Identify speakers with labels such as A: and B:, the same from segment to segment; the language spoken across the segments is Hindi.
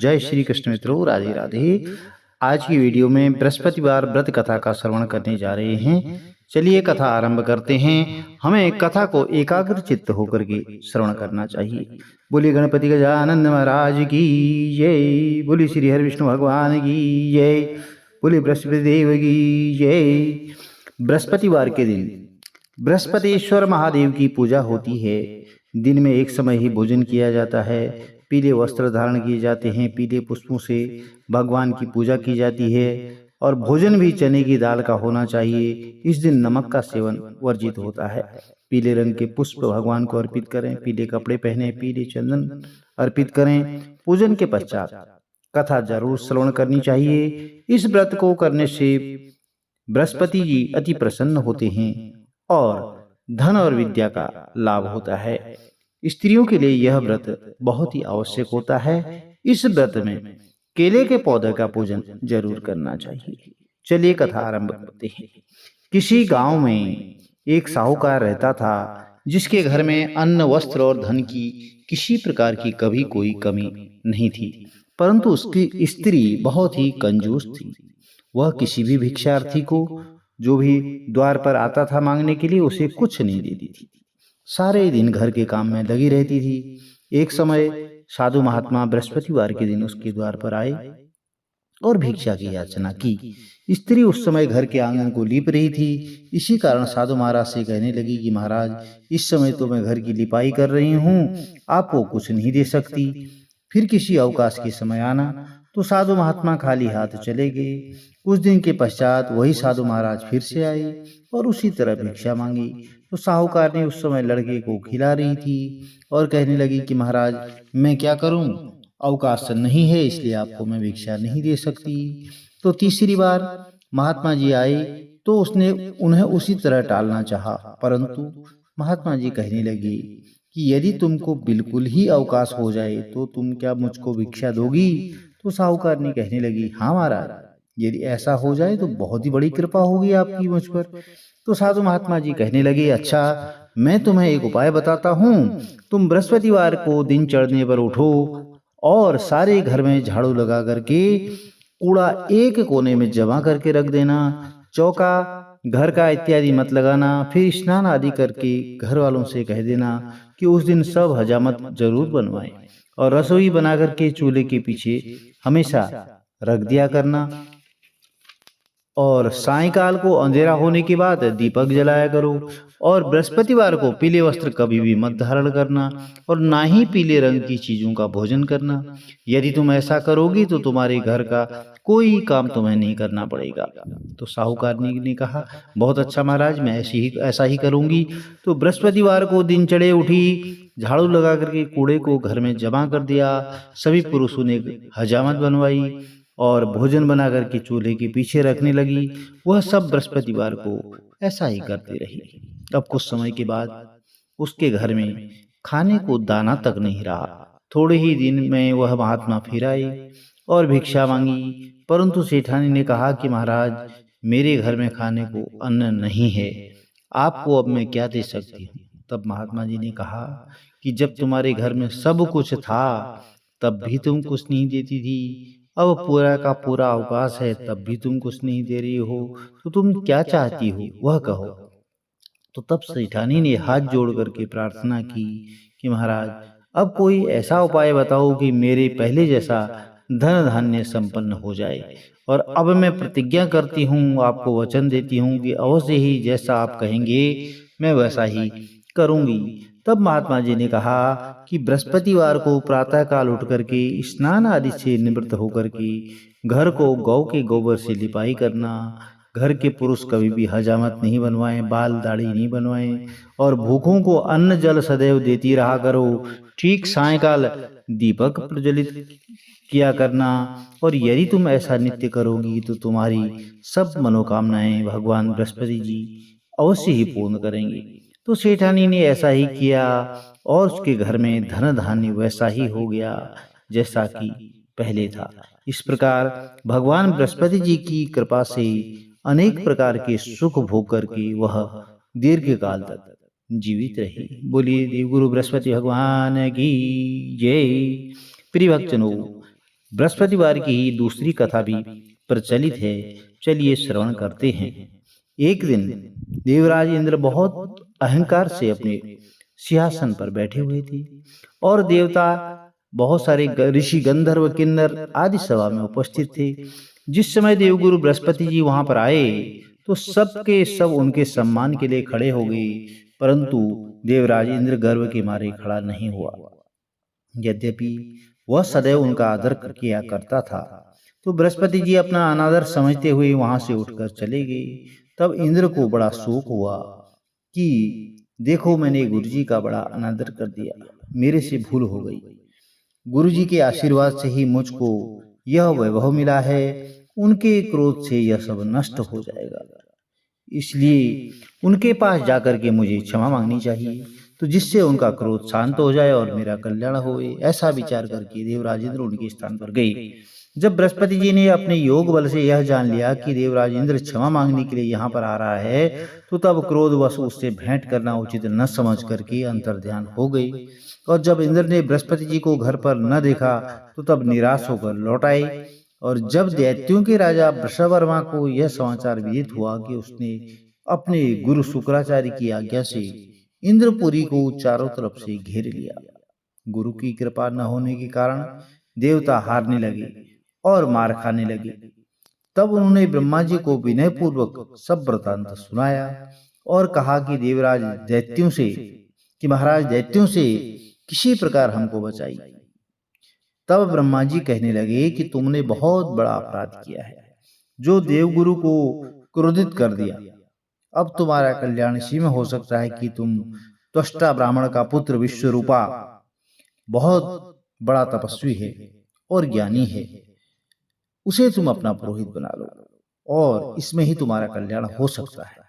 A: जय श्री कृष्ण मित्रों, राधे राधे। आज की वीडियो में बृहस्पतिवार व्रत कथा का श्रवण करने जा रहे हैं। चलिए कथा आरंभ करते हैं। हमें कथा को एकाग्र चित्त होकर के श्रवण करना चाहिए। बोलिए गणपति गजानन महाराज की जय। बोलिए श्री हरि विष्णु भगवान की जय। बोलिए बृहस्पति देव की जय। बृहस्पतिवार के दिन बृहस्पतिश्वर महादेव की पूजा होती है। दिन में एक समय ही भोजन किया जाता है। पीले वस्त्र धारण किए जाते हैं। पीले पुष्पों से भगवान की पूजा की जाती है और भोजन भी चने की दाल का होना चाहिए। इस दिन नमक का सेवन वर्जित होता है। पीले रंग के पुष्प भगवान को अर्पित करें। पीले कपड़े पहने, पीले चंदन अर्पित करें। पूजन के पश्चात कथा जरूर श्रवण करनी चाहिए। इस व्रत को करने से बृहस्पति जी अति प्रसन्न होते हैं और धन और विद्या का लाभ होता है। स्त्रियों के लिए यह व्रत बहुत ही आवश्यक होता है। इस व्रत में केले के पौधे का पूजन जरूर करना चाहिए। चलिए कथा आरंभ करते हैं। किसी गांव में एक साहूकार रहता था, जिसके घर में अन्न, वस्त्र और धन की किसी प्रकार की कभी कोई कमी नहीं थी। परंतु उसकी स्त्री बहुत ही कंजूस थी। वह किसी भी भिक्षार्थी को जो भी द्वार पर आता था मांगने के लिए, उसे कुछ नहीं देती थी। सारे दिन घर के काम में लगी रहती थी। एक समय साधु महात्मा बृहस्पतिवार के दिन उसके द्वार पर आए और भिक्षा की याचना की। स्त्री उस समय घर के आंगन को लीप रही थी। इसी कारण साधु महाराज से कहने लगी कि महाराज, इस समय तो मैं घर की लिपाई कर रही हूँ, आपको कुछ नहीं दे सकती। फिर किसी अवकाश के समय आना। तो साधु महात्मा खाली हाथ चले गए। कुछ दिन के पश्चात वही साधु महाराज फिर से आए और उसी तरह भिक्षा मांगी। तो साहूकार ने उस समय लड़के को खिला रही थी और कहने लगी कि महाराज, मैं क्या करूं, अवकाश नहीं है, इसलिए आपको मैं भिक्षा नहीं दे सकती। तो तीसरी बार महात्मा जी आए तो उसने उन्हें उसी तरह टालना चाहा, परंतु महात्मा जी कहने लगे कि यदि तुमको बिल्कुल ही अवकाश हो जाए तो तुम क्या मुझको भिक्षा दोगी? तो साहूकार ने कहने लगी, हाँ महाराज, यदि ऐसा हो जाए तो बहुत ही बड़ी कृपा होगी आपकी मुझ पर। तो साधु महात्मा जी कहने लगे, अच्छा, मैं तुम्हें एक उपाय बताता हूँ। तुम बृहस्पतिवार को दिन चढ़ने पर उठो और सारे घर में झाड़ू लगा करके कूड़ा एक कोने में जमा करके रख देना। चौका घर का इत्यादि मत लगाना। फिर स्नान आदि करके घर वालों से कह देना कि उस दिन सब हजामत जरूर बनवाएं और रसोई बना करके चूल्हे के पीछे हमेशा रख दिया करना। और सायंकाल को अंधेरा होने के बाद दीपक जलाया करो। और बृहस्पतिवार को पीले वस्त्र कभी भी मत धारण करना और ना ही पीले रंग की चीजों का भोजन करना। यदि तुम ऐसा करोगी तो तुम्हारे घर का कोई काम तुम्हें नहीं करना पड़ेगा। तो साहूकारनी ने कहा, बहुत अच्छा महाराज, मैं ऐसा ही करूंगी। तो बृहस्पतिवार को दिन चढ़े उठी, झाड़ू लगा करके कूड़े को घर में जमा कर दिया। सभी पुरुषों ने हजामत बनवाई और भोजन बना करके चूल्हे के पीछे रखने लगी। वह सब बृहस्पतिवार को ऐसा ही करती रही। अब कुछ समय के बाद उसके घर में खाने को दाना तक नहीं रहा। थोड़े ही दिन में वह महात्मा फिर आए और भिक्षा मांगी, परंतु सेठानी ने कहा कि महाराज, मेरे घर में खाने को अन्न नहीं है, आपको अब मैं क्या दे सकती हूँ? तब महात्मा जी ने कहा कि जब तुम्हारे घर में सब कुछ था तब भी तुम कुछ नहीं देती थी, अब पूरा का पूरा अवकाश है तब भी तुम कुछ नहीं दे रही हो, तो तुम क्या चाहती हो वह कहो। तो तब सेठानी ने हाथ जोड़ करके प्रार्थना की कि महाराज, अब कोई ऐसा उपाय बताओ कि मेरे पहले जैसा धन धान्य संपन्न हो जाए। और अब मैं प्रतिज्ञा करती हूँ, आपको वचन देती हूँ कि अवश्य ही जैसा आप कहेंगे मैं वैसा ही करूंगी। तब महात्मा जी ने कहा कि बृहस्पतिवार को प्रातः काल उठ करके स्नान आदि से निवृत्त होकर के घर को गौ के गोबर से लिपाई करना। घर के पुरुष कभी भी हजामत नहीं बनवाएं, बाल दाढ़ी नहीं बनवाएं और भूखों को अन्न जल सदैव देती रहा करो। ठीक सायंकाल दीपक प्रज्वलित किया करना। और यदि तुम ऐसा नित्य करोगी तो तुम्हारी सब मनोकामनाएं भगवान बृहस्पति जी अवश्य ही पूर्ण करेंगे। तो सेठानी ने ऐसा ही किया और उसके घर में धन धान्य वैसा ही हो गया जैसा कि पहले था। इस प्रकार भगवान बृहस्पति जी की कृपा से अनेक प्रकार के सुख भोग करके वह दीर्घ काल तक जीवित रही। बोलिए देवगुरु बृहस्पति भगवान की जय। प्रिय भक्तजनों, बृहस्पतिवार की ही दूसरी कथा भी प्रचलित है, चलिए श्रवण करते हैं। एक दिन देवराज इंद्र बहुत अहंकार से अपने सिंहासन पर बैठे हुए थे और देवता बहुत सारे ऋषि, गंधर्व, किन्नर आदि सभा में उपस्थित थे। जिस समय देवगुरु बृहस्पति जी वहां पर आए तो सबके सब उनके सम्मान के लिए खड़े हो गए, परंतु देवराज इंद्र गर्व के मारे खड़ा नहीं हुआ। यद्यपि वह सदैव उनका आदर किया करता था, तो बृहस्पति जी अपना अनादर समझते हुए वहां से उठकर चले गए। तब इंद्र को बड़ा शोक हुआ कि देखो, मैंने गुरुजी का बड़ा अनादर कर दिया, मेरे से भूल हो गई। गुरुजी के आशीर्वाद से ही मुझको यह वैभव मिला है, उनके क्रोध से यह सब नष्ट हो जाएगा, इसलिए उनके पास जाकर के मुझे क्षमा मांगनी चाहिए, तो जिससे उनका क्रोध शांत हो जाए और मेरा कल्याण होए। ऐसा विचार करके देवराज इंद्र उनके स्थान पर गए। जब बृहस्पति जी ने अपने योग बल से यह जान लिया कि देवराज इंद्र क्षमा मांगने के लिए यहाँ पर आ रहा है, तो तब क्रोधवश उससे भेंट करना उचित न समझ करके अंतर्ध्यान हो गई। और जब इंद्र ने बृहस्पति जी को घर पर न देखा तो तब निराश होकर लौट आए। और जब दैत्यों के राजा वृषवर्मा को यह समाचार विदित हुआ कि उसने अपने गुरु शुक्राचार्य की आज्ञा से इंद्रपुरी को चारों तरफ से घेर लिया, गुरु की कृपा न होने के कारण देवता हारने लगे और मार खाने लगे। तब उन्होंने ब्रह्मा जी को विनय पूर्वक सब वृतांत सुनाया और कहा कि देवराज दैत्यों से कि महाराज दैत्यों से किसी प्रकार हमको बचाइए। तब ब्रह्मा जी कहने लगे कि तुमने बहुत बड़ा अपराध किया है, जो देवगुरु को क्रोधित कर दिया। अब तुम्हारा कल्याण इसी में हो सकता है कि तुम त्वष्टा ब्राह्मण का पुत्र विश्वरूपा बहुत बड़ा तपस्वी है और ज्ञानी है, उसे तुम अपना पुरोहित बना लो और इसमें ही तुम्हारा कल्याण हो सकता है।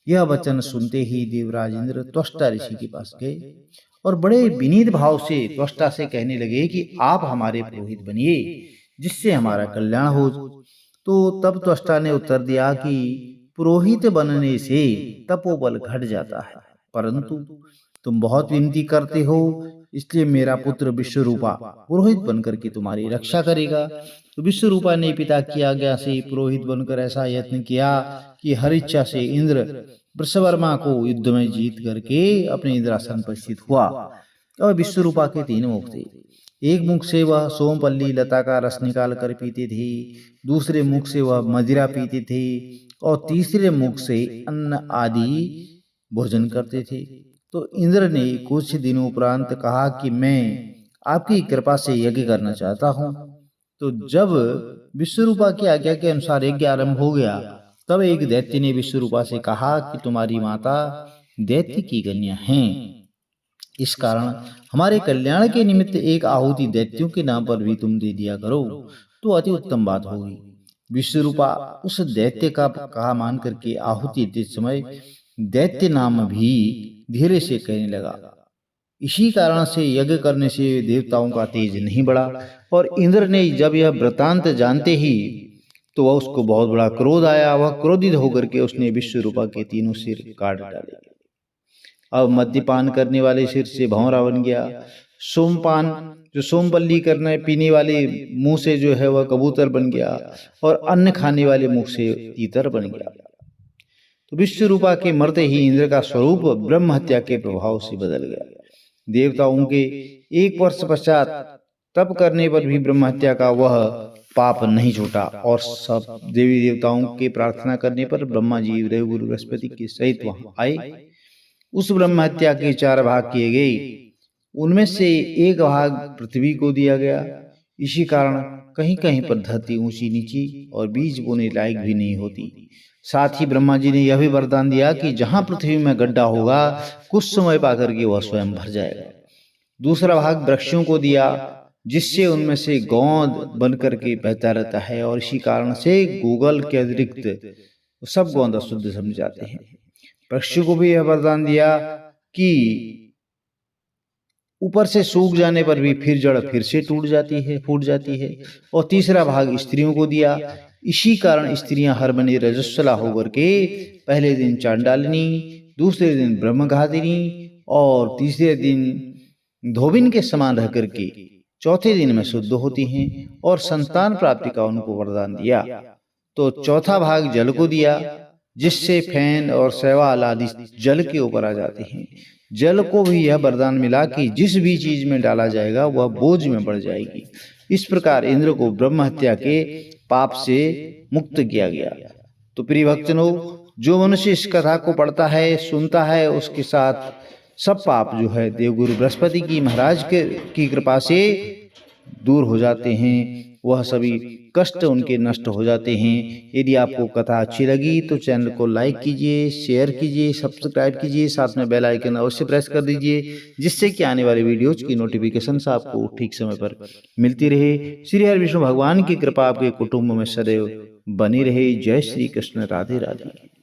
A: यह वचन सुनते ही देवराज इंद्र त्वष्टा ऋषि के पास गए और बड़े विनीत भाव से त्वष्टा से कहने लगे कि आप हमारे पुरोहित बनिए, जिससे हमारा कल्याण हो। तो तब त्वष्टा ने उत्तर दिया कि पुरोहित बनने से तपोबल घट जाता है, परंतु तुम बहुत विनती करते हो, इसलिए मेरा पुत्र विश्वरूपा पुरोहित बनकर के तुम्हारी रक्षा करेगा। तो विश्वरूपा ने पिता की आज्ञा से पुरोहित बनकर ऐसा यत्न किया कि हर इच्छा से इंद्र वृषवर्मा को युद्ध में जीत करके अपने इंद्रासन पर स्थित हुआ। और विश्वरूपा के 3 मुख थे। एक मुख से वह सोमपल्ली लता का रस निकाल कर पीते थे, दूसरे मुख से वह मदिरा पीते थे और तीसरे मुख से अन्न आदि भोजन करते थे। तो इंद्र ने कुछ दिनों उपरांत कहा कि मैं आपकी कृपा से यज्ञ करना चाहता हूँ। तो जब विश्वरूपा की आज्ञा के अनुसार यज्ञ आरंभ हो गया, तब एक दैत्य ने विश्वरूपा से कहा कि तुम्हारी माता दैत्य की कन्या हैं, इस कारण हमारे कल्याण के निमित्त एक आहुति दैत्यों के नाम पर भी तुम दे दिया करो तो अति उत्तम बात होगी। विश्वरूपा उस दैत्य का कहा मान करके आहुति देते समय दैत्य नाम भी धीरे से कहने लगा। इसी कारण से यज्ञ करने से देवताओं का तेज नहीं बढ़ा और इंद्र ने जब यह वृतांत जानते ही तो वह उसको बहुत बड़ा क्रोध आया। वह क्रोधित होकर के उसने विश्वरूपा के 3 सिर काट डाले। अब मद्यपान करने वाले सिर से भंवरा बन गया, सोमपान जो सोमपल्ली करने पीने वाले मुंह से जो है वह कबूतर बन गया और अन्न खाने वाले मुंह से तीतर बन गया। तो विश्वरूपा के मरते ही इंद्र का स्वरूप ब्रह्म हत्या के प्रभाव से बदल गया। देवताओं के 1 वर्ष पश्चात तप करने पर भी ब्रह्म हत्या का वह पाप नहीं छूटा और सब देवी देवताओं के प्रार्थना करने पर ब्रह्मा जी देवगुरु बृहस्पति के सहित वहां आए। उस ब्रह्म हत्या के 4 भाग किए गए, उनमें से 1 भाग पृथ्वी को दिया गया। इसी कारण कहीं कहीं पर धरती ऊंची नीची और बीज बोने लायक भी नहीं होती। साथ ही ब्रह्मा जी ने यह भी वरदान दिया कि जहां पृथ्वी में गड्ढा होगा कुछ समय पाकर के वह स्वयं भर जाएगा। दूसरा भाग वृक्षों को दिया, जिससे उनमें से गोंद बन करके बहता रहता है और इसी कारण से गूगल के अतिरिक्त सब गोंद अशुद्ध समझ जाते हैं। पक्षी को भी यह वरदान दिया कि ऊपर से सूख जाने पर भी फिर जड़ फिर से टूट जाती है, फूट जाती है। और तीसरा भाग स्त्रियों को दिया। इसी कारण स्त्रियां हर बने रजस्वला होकर के पहले दिन चांडालिनी, दूसरे दिन ब्रह्मघातिनी और तीसरे दिन धोबिन के समान रह करके चौथे दिन में शुद्ध होती हैं और संतान प्राप्ति का उनको वरदान दिया। तो चौथा भाग जल को दिया, जिससे फैन और शैवाल आदि जल के ऊपर आ जाते हैं। जल को भी यह वरदान मिला कि जिस भी चीज में डाला जाएगा वह बोझ में बढ़ जाएगी। इस प्रकार इंद्र को ब्रह्म हत्या के पाप से मुक्त किया गया। तो प्रिय भक्तजनों, जो मनुष्य इस कथा को पढ़ता है, सुनता है, उसके साथ सब पाप जो है देवगुरु बृहस्पति की महाराज की कृपा से दूर हो जाते हैं। वह सभी कष्ट उनके नष्ट हो जाते हैं। यदि आपको कथा अच्छी लगी तो चैनल को लाइक कीजिए, शेयर कीजिए, सब्सक्राइब कीजिए, साथ में बेल आइकन अवश्य प्रेस कर दीजिए, जिससे कि आने वाले वीडियोज की नोटिफिकेशन आपको ठीक समय पर मिलती रहे। श्री हरि विष्णु भगवान की कृपा आपके कुटुंब में सदैव बनी रहे। जय श्री कृष्ण। राधे राधे।